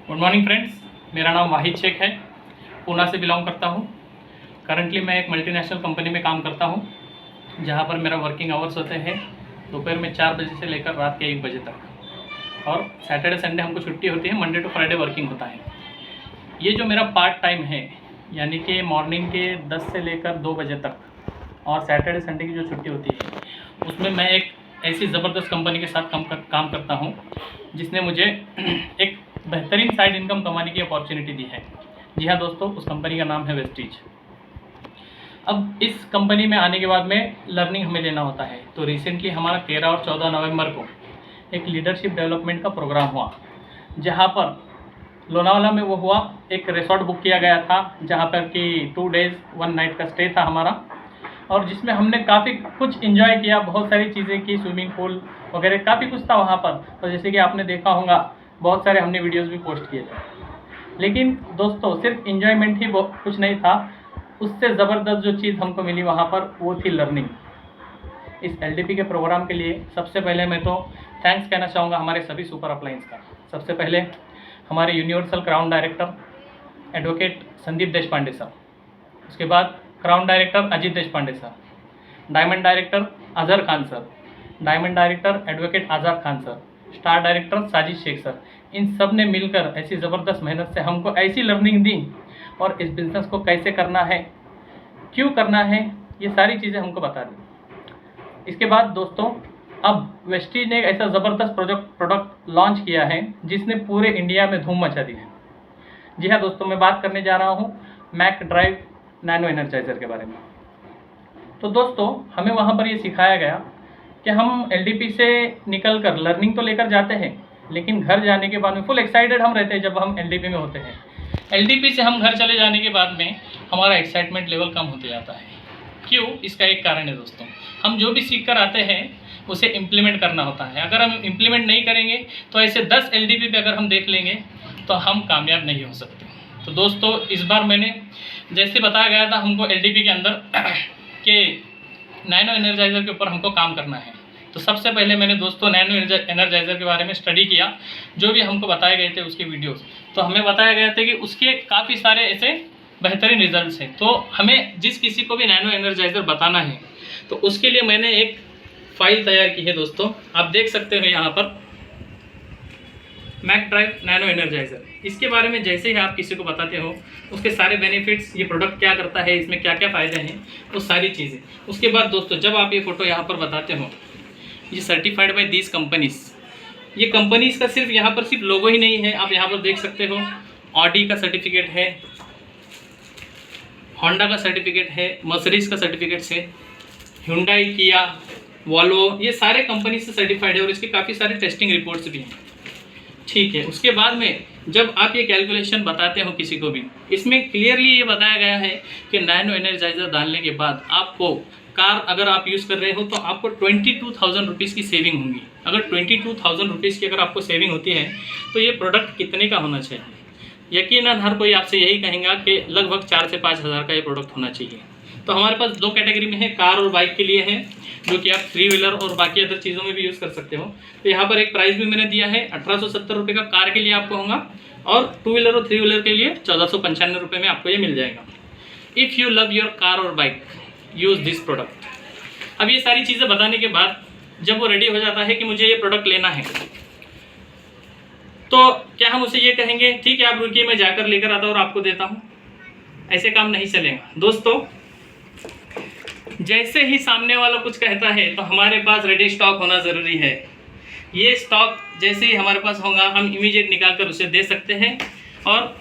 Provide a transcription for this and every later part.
Good morning friends, मेरा नाम वाहिद शेख है। पूना से बिलोंग करता हूँ। करंटली मैं एक मल्टीनेशनल कंपनी में काम करता हूँ, जहाँ पर मेरा वर्किंग आवर्स होते हैं दोपहर में 4 बजे से लेकर रात के 1 बजे तक, और सैटरडे संडे हमको छुट्टी होती है। मंडे टू फ्राइडे वर्किंग होता है। ये जो मेरा पार्ट टाइम है, यानी कि मॉर्निंग के 10 से लेकर 2 बजे तक और सैटरडे संडे की जो छुट्टी होती है, उसमें मैं एक ऐसी ज़बरदस्त कंपनी के साथ काम करता हूँ, जिसने मुझे एक बेहतरीन साइड इनकम कमाने की अपॉर्चुनिटी दी है। जी हाँ दोस्तों, उस कंपनी का नाम है वेस्टीज। अब इस कंपनी में आने के बाद में लर्निंग हमें लेना होता है। तो रिसेंटली हमारा 13 और 14 नवंबर को एक लीडरशिप डेवलपमेंट का प्रोग्राम हुआ, जहाँ पर लोनावाला में वो हुआ। एक रिसोर्ट बुक किया गया था, जहाँ पर कि 2 डेज़ 1 नाइट का स्टे था हमारा, और जिसमें हमने काफ़ी कुछ एंजॉय किया, बहुत सारी चीज़ें की, स्विमिंग पूल वगैरह काफ़ी कुछ था वहाँ पर। तो जैसे कि आपने देखा होगा, बहुत सारे हमने वीडियोस भी पोस्ट किए थे। लेकिन दोस्तों, सिर्फ एंजॉयमेंट ही कुछ नहीं था, उससे ज़बरदस्त जो चीज़ हमको मिली वहाँ पर, वो थी लर्निंग। इस एलडीपी के प्रोग्राम के लिए सबसे पहले मैं तो थैंक्स कहना चाहूँगा हमारे सभी सुपर अपलाइंस का। सबसे पहले हमारे universal crown director advocate Sandeep Deshpande sir, उसके बाद crown director Ajit Deshpande sir, diamond director Azhar Khan sir, diamond director advocate Azad Khan sir, star director Sajid Shaikh sir. इन सब ने मिलकर ऐसी ज़बरदस्त मेहनत से हमको ऐसी लर्निंग दी, और इस बिज़नेस को कैसे करना है, क्यों करना है, ये सारी चीज़ें हमको बता दी। इसके बाद दोस्तों, अब वेस्टीज ने एक ऐसा ज़बरदस्त प्रोडक्ट लॉन्च किया है, जिसने पूरे इंडिया में धूम मचा दी है। जी हाँ दोस्तों, मैं बात करने जा रहा हूँ मैक ड्राइव नैनो एनर्जाइज़र के बारे में। तो दोस्तों, हमें वहाँ पर ये सिखाया गया कि हम एलडीपी से निकल कर लर्निंग तो लेकर जाते हैं, लेकिन घर जाने के बाद में फुल एक्साइटेड हम रहते हैं जब हम एलडीपी में होते हैं। एलडीपी से हम घर चले जाने के बाद में हमारा एक्साइटमेंट लेवल कम होते जाता है। क्यों? इसका एक कारण है दोस्तों, हम जो भी सीख कर आते हैं उसे इम्प्लीमेंट करना होता है। अगर हम इम्प्लीमेंट नहीं करेंगे तो ऐसे 10 एलडीपी पे अगर हम देख लेंगे तो हम कामयाब नहीं हो सकते। तो दोस्तों, इस बार मैंने जैसे बताया गया था हमको एलडीपी के अंदर के नैनो एनर्जाइज़र के ऊपर हमको काम करना है। तो सबसे पहले मैंने दोस्तों नैनो एनर्जाइज़र के बारे में स्टडी किया, जो भी हमको बताए गए थे उसके वीडियोस। तो हमें बताया गया था कि उसके काफ़ी सारे ऐसे बेहतरीन रिजल्ट्स हैं। तो हमें जिस किसी को भी नैनो एनर्जाइज़र बताना है, तो उसके लिए मैंने एक फ़ाइल तैयार की है दोस्तों। आप देख सकते हो यहाँ पर मैक ड्राइव नैनो एनर्जाइज़र। इसके बारे में जैसे ही आप किसी को बताते हो, उसके सारे बेनिफिट्स, ये प्रोडक्ट क्या करता है, इसमें क्या क्या फ़ायदे हैं, वो सारी चीज़ें। उसके बाद दोस्तों, जब आप ये फ़ोटो यहाँ पर बताते हो, ये सर्टिफाइड बाय दीज कंपनीज़। ये कंपनीज़ का सिर्फ यहाँ पर सिर्फ लोगो ही नहीं है, आप यहाँ पर देख सकते हो ऑडी का सर्टिफिकेट है, होंडा का सर्टिफिकेट है, मर्सिडीज़ का सर्टिफिकेट है, हुंडई, किया, वॉल्वो, ये सारे कंपनी से सर्टिफाइड है, और इसके काफ़ी सारे टेस्टिंग रिपोर्ट्स भी हैं। ठीक है, उसके बाद में जब आप ये कैलकुलेशन बताते हो किसी को भी, इसमें क्लियरली ये बताया गया है कि नैनो एनर्जाइज़र डालने के बाद आपको कार अगर आप यूज़ कर रहे हो तो आपको 22,000 रुपीज़ की सेविंग होंगी। अगर 22,000 रुपीज़ की अगर आपको सेविंग होती है तो ये प्रोडक्ट कितने का होना चाहिए? यकीनन हर कोई आपसे यही कहेगा कि लगभग 4 से 5 हज़ार का ये प्रोडक्ट होना चाहिए। तो हमारे पास 2 कैटेगरी में है, कार और बाइक के लिए है, जो कि आप 3 व्हीलर और बाकी अदर चीज़ों में भी यूज़ कर सकते हो। तो यहाँ पर एक प्राइस भी मैंने दिया है, 1870 रुपये का कार के लिए आपको होगा, और 2 व्हीलर और 3 व्हीलर के लिए 1495 रुपये में आपको ये मिल जाएगा। If you love your car और बाइक, यूज़ दिस प्रोडक्ट। अब ये सारी चीज़ें बताने के बाद जब वो रेडी हो जाता है कि मुझे ये प्रोडक्ट लेना है, तो क्या हम उसे ये कहेंगे ठीक है आप रुकिए, मैं जाकर लेकर आता हूँ और आपको देता हूँ? ऐसे काम नहीं चलेगा दोस्तों। जैसे ही सामने वाला कुछ कहता है तो हमारे पास रेडी स्टॉक होना ज़रूरी है। ये स्टॉक जैसे ही हमारे पास होगा, हम इमीडिएट निकाल कर उसे दे सकते हैं और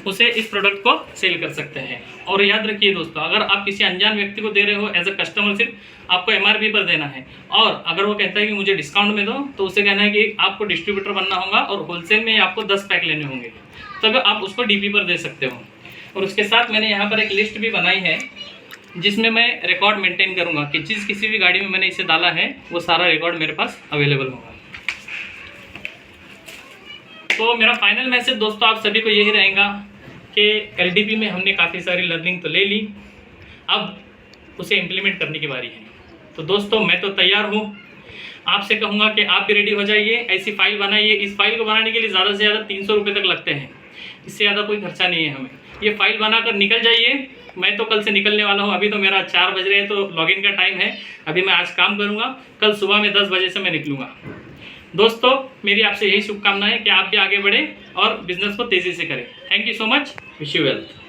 उसे इस प्रोडक्ट को सेल कर सकते हैं। और याद रखिए दोस्तों, अगर आप किसी अनजान व्यक्ति को दे रहे हो एज अ कस्टमर, सिर्फ आपको एमआरपी पर देना है, और अगर वो कहता है कि मुझे डिस्काउंट में दो, तो उसे कहना है कि आपको डिस्ट्रीब्यूटर बनना होगा और होलसेल में आपको 10 पैक लेने होंगे, तब आप उसको डीपी पर दे सकते हो। और उसके साथ मैंने यहाँ पर एक लिस्ट भी बनाई है, जिसमें मैं रिकॉर्ड मेंटेन करूँगा कि जिस किसी भी गाड़ी में मैंने इसे डाला है वो सारा रिकॉर्ड मेरे पास अवेलेबल होगा। तो मेरा फाइनल मैसेज दोस्तों आप सभी को यही रहेगा कि एलडीपी में हमने काफ़ी सारी लर्निंग तो ले ली, अब उसे इम्प्लीमेंट करने की बारी है। तो दोस्तों, मैं तो तैयार हूँ, आपसे कहूँगा कि आप भी रेडी हो जाइए, ऐसी फाइल बनाइए। इस फाइल को बनाने के लिए ज़्यादा से ज़्यादा 300 रुपये तक लगते हैं, इससे ज़्यादा कोई खर्चा नहीं है हमें। ये फाइल बनाकर निकल जाइए। मैं तो कल से निकलने वाला हूँ, अभी तो मेरा 4 बज रहे हैं, तो लॉगिन का टाइम है। अभी मैं आज काम करूँगा, कल सुबह में 10 बजे से मैं निकलूँगा। दोस्तों, मेरी आपसे यही शुभकामना है कि आप भी आगे बढ़ें और बिजनेस को तेज़ी से करें। Thank you so much, wish you wealth.